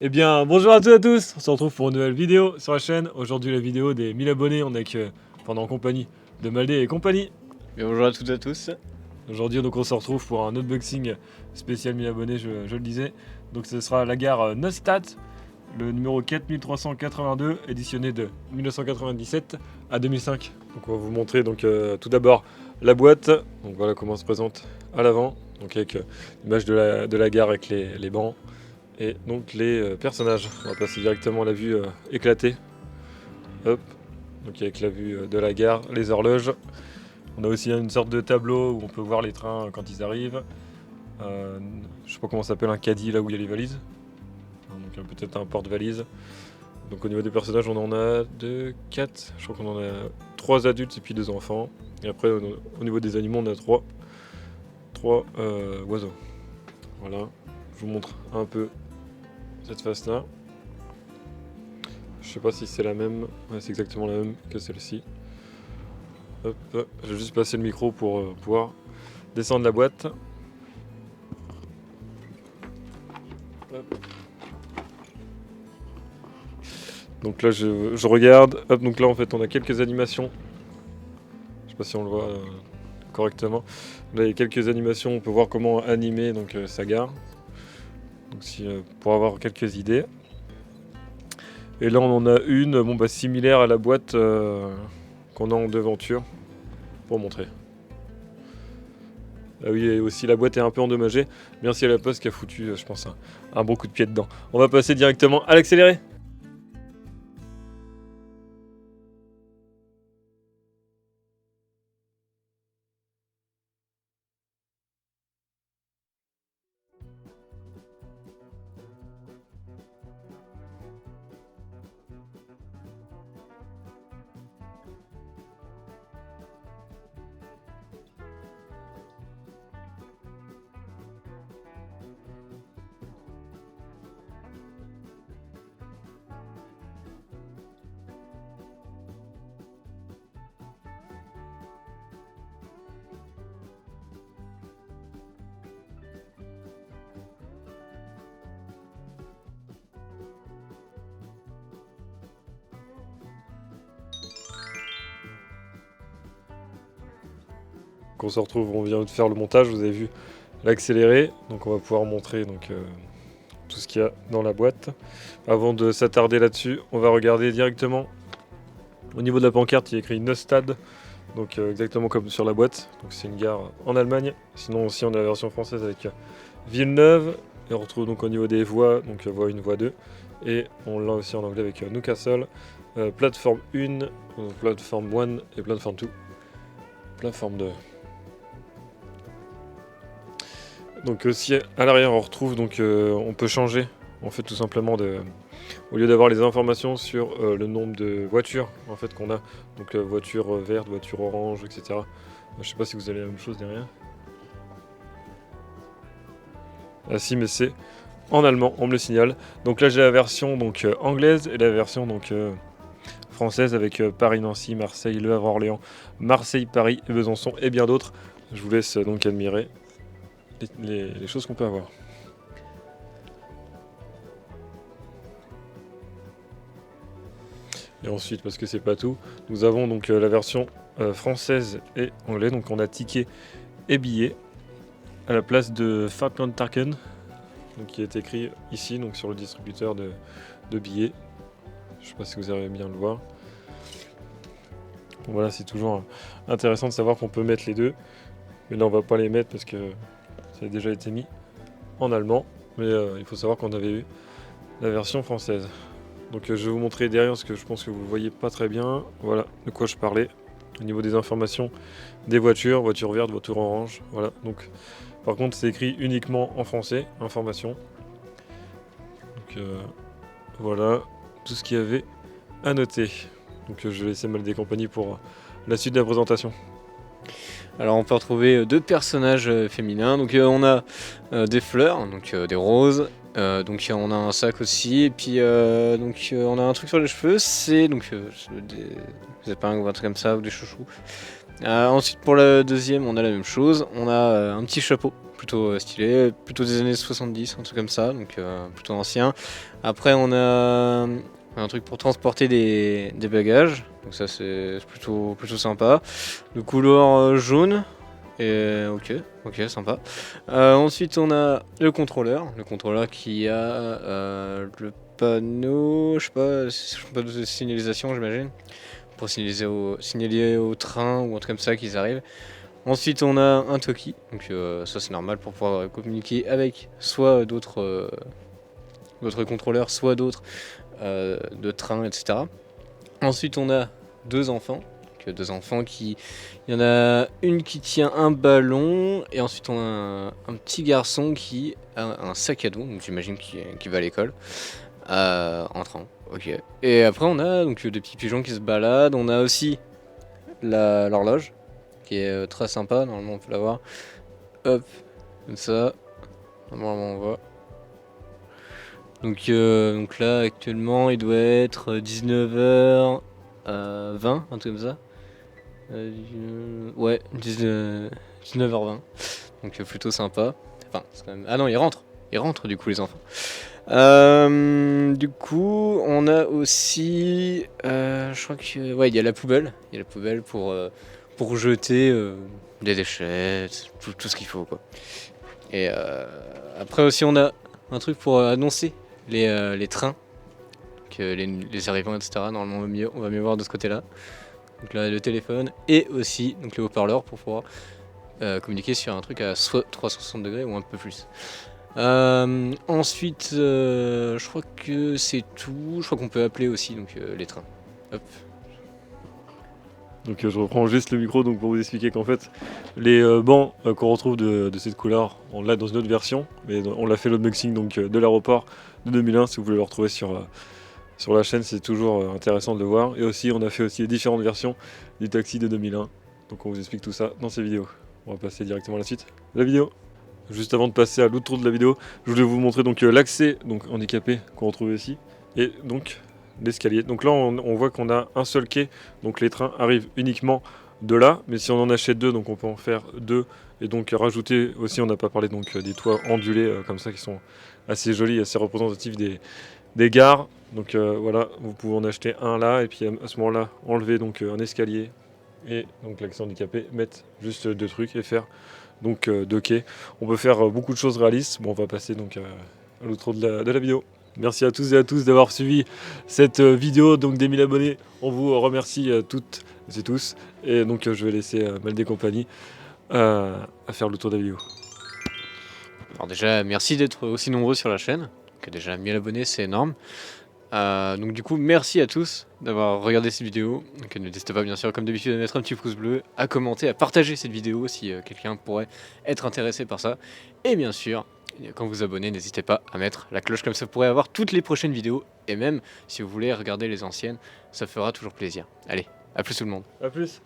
Eh bien, bonjour à toutes et à tous, on se retrouve pour une nouvelle vidéo sur la chaîne. Aujourd'hui, la vidéo des 1000 abonnés, on est avec, pendant en compagnie de Maldé et compagnie. Et bonjour à toutes et à tous. Aujourd'hui, donc, on se retrouve pour un unboxing spécial 1000 abonnés, je le disais. Donc, ce sera la gare Neustadt, le numéro 4382, éditionné de 1997 à 2005. Donc, on va vous montrer donc, tout d'abord la boîte. Donc, voilà comment elle se présente à l'avant, donc avec l'image de la gare avec les bancs. Et donc les personnages, on va passer directement à la vue éclatée. Hop, donc avec la vue de la gare, les horloges. On a aussi une sorte de tableau où on peut voir les trains quand ils arrivent. Je sais pas comment ça s'appelle, un caddie là où il y a les valises. Donc peut-être un porte-valise. Donc au niveau des personnages, on en a 2, 4, je crois qu'on en a 3 adultes et puis 2 enfants. Et après au niveau des animaux, on a 3 oiseaux. Voilà, je vous montre un peu cette face là. Je sais pas si c'est la même, ouais, c'est exactement la même que celle-ci. Hop, je vais juste passer le micro pour pouvoir descendre la boîte. Hop. Donc là je regarde, hop, donc là en fait on a quelques animations. Je sais pas si on le voit correctement. Là il y a quelques animations, on peut voir comment animer donc sa gare. Donc pour avoir quelques idées. Et là on en a une similaire à la boîte qu'on a en devanture pour montrer. Ah oui, et aussi la boîte est un peu endommagée. Merci à la poste qui a foutu, je pense, un bon coup de pied dedans. On va passer directement à l'accéléré. On se retrouve, on vient de faire le montage, vous avez vu l'accéléré. Donc on va pouvoir montrer tout ce qu'il y a dans la boîte. Avant de s'attarder là-dessus, on va regarder directement au niveau de la pancarte, il y a écrit Neustadt. Donc exactement comme sur la boîte. Donc c'est une gare en Allemagne. Sinon aussi on a la version française avec Villeneuve. Et on retrouve donc au niveau des voies, donc voie 1, voie 2. Et on l'a aussi en anglais avec Newcastle. Plateforme 1, plateforme 1 et plateforme 2. Plateforme 2. Donc aussi à l'arrière on retrouve on peut changer en fait tout simplement au lieu d'avoir les informations sur le nombre de voitures en fait qu'on a, donc voiture verte, voiture orange, etc. Je sais pas si vous avez la même chose derrière. Ah si, mais c'est en allemand, on me le signale. Donc là j'ai la version anglaise et la version française avec Paris-Nancy, Marseille, Le Havre-Orléans, Marseille-Paris, Besançon et bien d'autres. Je vous laisse donc admirer les choses qu'on peut avoir. Et ensuite, parce que c'est pas tout, nous avons donc la version française et anglaise. Donc on a ticket et billets à la place de Falkland Token, donc qui est écrit ici donc sur le distributeur de billets. Je sais pas si vous arrivez bien le voir. Bon, voilà, c'est toujours intéressant de savoir qu'on peut mettre les deux. Mais là on va pas les mettre parce que ça a déjà été mis en allemand. Mais il faut savoir qu'on avait eu la version française. Donc je vais vous montrer derrière parce que je pense que vous ne voyez pas très bien. Voilà de quoi je parlais. Au niveau des informations des voitures, voiture verte, voiture orange. Voilà. Donc par contre c'est écrit uniquement en français, information. Donc voilà tout ce qu'il y avait à noter. Donc je vais laisser Maldé compagnie pour la suite de la présentation. Alors on peut retrouver deux personnages féminins. Donc on a des fleurs, donc des roses. Donc on a un sac aussi. Et puis on a un truc sur les cheveux. C'est des épingles ou un truc comme ça ou des chouchous. Ensuite pour la deuxième on a la même chose. On a un petit chapeau plutôt stylé, plutôt des années 70, un truc comme ça, donc plutôt ancien. Après on a un truc pour transporter des bagages, donc ça c'est plutôt sympa. De couleur jaune, et ok sympa. Ensuite on a le contrôleur qui a le panneau, je sais pas, de signalisation j'imagine, pour signaler au train ou un truc comme ça qu'ils arrivent. Ensuite on a un talkie, donc ça c'est normal pour pouvoir communiquer avec soit d'autres contrôleurs, soit d'autres de trains, etc. Ensuite on a deux enfants, il y en a une qui tient un ballon, et ensuite on a un petit garçon qui a un sac à dos, donc j'imagine qu'il va à l'école, en train. Ok. Et après on a donc des petits pigeons qui se baladent, on a aussi l'horloge, qui est très sympa, normalement on peut la voir. Hop, comme ça, normalement on voit. Donc là actuellement il doit être 19h20, un truc comme ça. Ouais, 19h20. Donc plutôt sympa. Enfin, c'est quand même... Ah non, ils rentrent du coup les enfants. Du coup, on a aussi, je crois que, ouais, il y a la poubelle pour jeter des déchets, tout ce qu'il faut, quoi. Et après aussi, on a un truc pour annoncer les trains, que les arrivants, etc. Normalement, on va mieux voir de ce côté-là. Donc là, le téléphone et aussi donc les haut-parleurs pour pouvoir communiquer sur un truc à soit 360 degrés ou un peu plus. Ensuite, je crois que c'est tout. Je crois qu'on peut appeler aussi donc les trains. Hop. Donc je reprends juste le micro donc pour vous expliquer qu'en fait les bancs qu'on retrouve de cette couleur, on l'a dans une autre version, mais on l'a fait l'unboxing donc de l'aéroport de 2001. Si vous voulez le retrouver sur la chaîne, c'est toujours intéressant de le voir. Et aussi on a fait aussi les différentes versions du taxi de 2001. Donc on vous explique tout ça dans ces vidéos. On va passer directement à la suite de la vidéo. Juste avant de passer à l'autre tour de la vidéo, je voulais vous montrer donc l'accès donc handicapé qu'on retrouve ici, et donc l'escalier. Donc là on voit qu'on a un seul quai, donc les trains arrivent uniquement de là, mais si on en achète deux, donc on peut en faire deux, et donc rajouter aussi, on n'a pas parlé donc des toits ondulés comme ça qui sont assez jolis, assez représentatifs des gares. Donc voilà, vous pouvez en acheter un là, et puis à ce moment-là enlever donc un escalier, et donc l'accès handicapé, mettre juste deux trucs et faire donc deux quais. On peut faire beaucoup de choses réalistes. Bon, on va passer donc à l'autre tour de la vidéo. Merci à tous et à tous d'avoir suivi cette vidéo donc des 1000 abonnés. On vous remercie toutes et tous. Et donc je vais laisser Mald et compagnie à faire le tour de la vidéo. Alors déjà, merci d'être aussi nombreux sur la chaîne. Donc déjà 1000 abonnés, c'est énorme. Donc du coup, merci à tous d'avoir regardé cette vidéo. Donc n'hésitez pas bien sûr comme d'habitude à mettre un petit pouce bleu, à commenter, à partager cette vidéo si quelqu'un pourrait être intéressé par ça. Et bien sûr, quand vous abonnez, n'hésitez pas à mettre la cloche, comme ça vous pourrez avoir toutes les prochaines vidéos. Et même si vous voulez regarder les anciennes, ça fera toujours plaisir. Allez, à plus tout le monde. A plus.